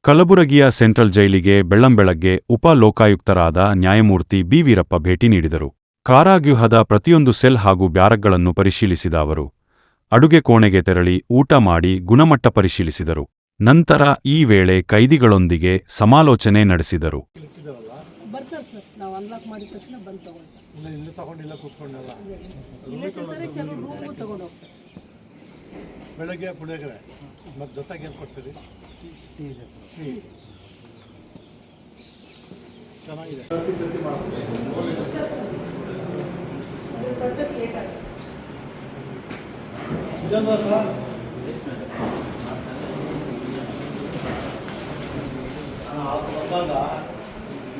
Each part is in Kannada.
ಕಲಬುರಗಿಯ ಸೆಂಟ್ರಲ್ ಜೈಲಿಗೆ ಬೆಳ್ಳಂಬೆಳಗ್ಗೆ ಉಪ ಲೋಕಾಯುಕ್ತರಾದ ನ್ಯಾಯಮೂರ್ತಿ ಬಿ. ವೀರಪ್ಪ ಭೇಟಿ ನೀಡಿದರು. ಕಾರಾಗೃಹದ ಪ್ರತಿಯೊಂದು ಸೆಲ್ ಹಾಗೂ ಬ್ಯಾರಕ್ಗಳನ್ನು ಪರಿಶೀಲಿಸಿದ ಅವರು, ಅಡುಗೆ ಕೋಣೆಗೆ ತೆರಳಿ ಊಟ ಮಾಡಿ ಗುಣಮಟ್ಟ ಪರಿಶೀಲಿಸಿದರು. ನಂತರ ಈ ವೇಳೆ ಕೈದಿಗಳೊಂದಿಗೆ ಸಮಾಲೋಚನೆ ನಡೆಸಿದರು. ಬೆಳಗ್ಗೆ ಪುಳಿಯೋಗರೆ ಮತ್ತು ಜೊತೆಗೆ ಏನು ಕೊಡ್ತೀರಿ? ಚೆನ್ನಾಗಿದೆ.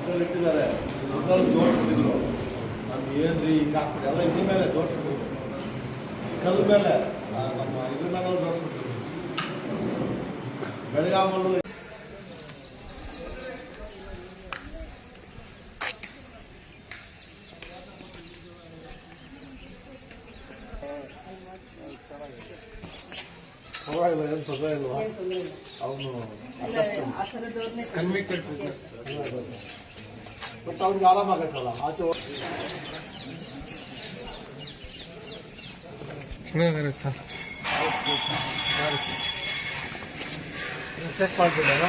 ಇದರಲ್ಲಿ ಇಟ್ಟಿದ್ದಾರೆ, ಇದರಲ್ಲಿ ಜೋಡಿಸಿದ್ರು. ನಮ್ಗೆ ಏನ್ರಿ ಹಿಂಗೆ ಹಾಕ್ಬಿಟ್ಟು ಎಲ್ಲ ಇದ್ರ ಮೇಲೆ ಜೋಡಿಸಿದ್ರು, ಕಲ್ಲು ಮೇಲೆ ನಮ್ಮ ಇದ್ರ ಮೇಲೆ ಜೋಡಿಸ್ಬಿಟ್ರು. ಬೆಳಗಾಮಲ್ಲೂ ಪರವಾಗಿಲ್ಲ, ಏನು ತೊಂದರೆ ಇಲ್ವಾ? ಅವನು ಬಟ್ ಅವ್ನಿಗೆ ಆರಾಮಾಗತ್ತಲ್ಲ ಆಚೆ ಟೆಸ್ಟ್ ಮಾಡ್ಬಿಡೋಣ.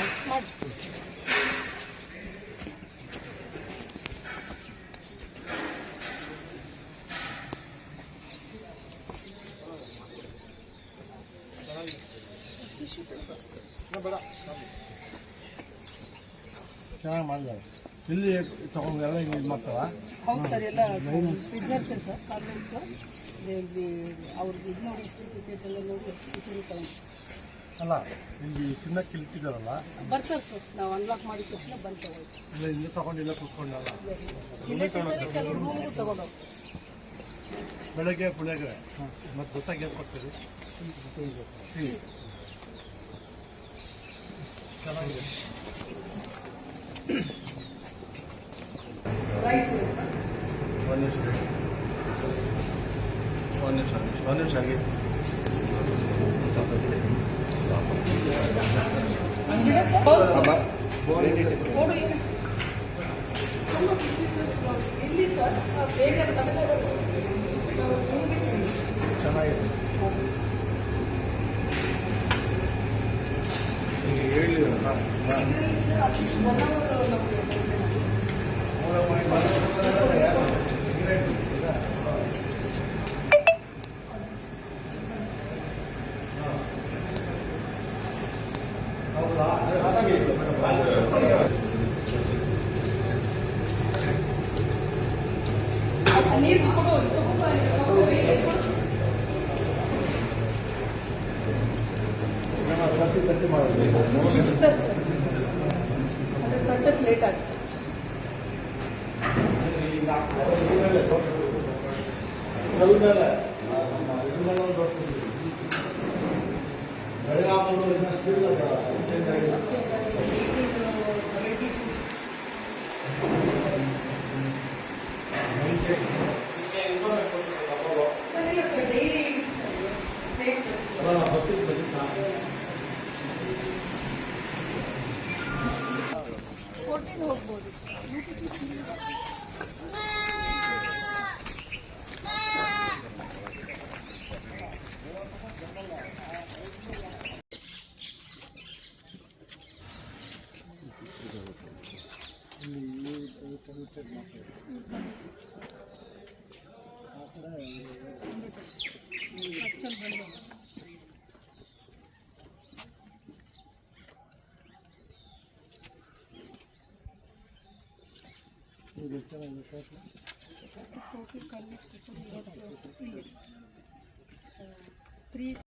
ಬೇಡ, ಚೆನ್ನಾಗಿ ಮಾಡಿದ್ದಾರೆ. ಇಲ್ಲಿ ತಗೊಂಡೆಲ್ಲ ಹಿಂಗೆ ಇದು ಮಾಡ್ತಾರ? ಹೌದು ಸರ್, ಎಲ್ಲ ಬಿಸ್ನೆಸ್ಸೇ ಸರ್, ಕಾನ್ವೆಂಟ್ಸು ಅವ್ರಿಗೆ ಇದು ನೋಡಿ ಟಿಕೆಟ್ ಎಲ್ಲ ನೋಡಿ ತಗೊಂಡು ಅಲ್ಲ, ಇಲ್ಲಿ ತಿನ್ನಕ್ಕೆ ಇಟ್ಟಿದ್ದಾರಲ್ಲ ಬರ್ತಾರೆ ಸರ್. ನಾವು ಅನ್ಲಾಕ್ ಮಾಡಿದ ತಕ್ಷಣ ಬಂದು ತಗೊಳ್ಳಿ. ಇಲ್ಲ ಇಲ್ಲಿ ತಗೊಂಡಿಲ್ಲ ಕೂತ್ಕೊಂಡಲ್ಲ, ಕೆಲವು ರೂಮ್ಗೂ ತಗೊಂಡು ಬೆಳಗ್ಗೆ ಪುಳಿಯೋಗರೆ ಮತ್ತು ಜೊತೆಗೆ ಏನು ಕೊಡ್ತೀರಿ? ಚೆನ್ನಾಗಿದೆ. ಒಂದು ನಿಮಿಷ ಆಗಿ ಚೆನ್ನಾಗಿದೆ. ಲೇಟ್ ಆಗುತ್ತೆ. ಬೆಳಗಾಮಲ್ಲೂ ಇನ್ನಷ್ಟು ಚೇಂಜ್ ಆಗಿಲ್ಲ. ಹೋಗ್ಬೋದು.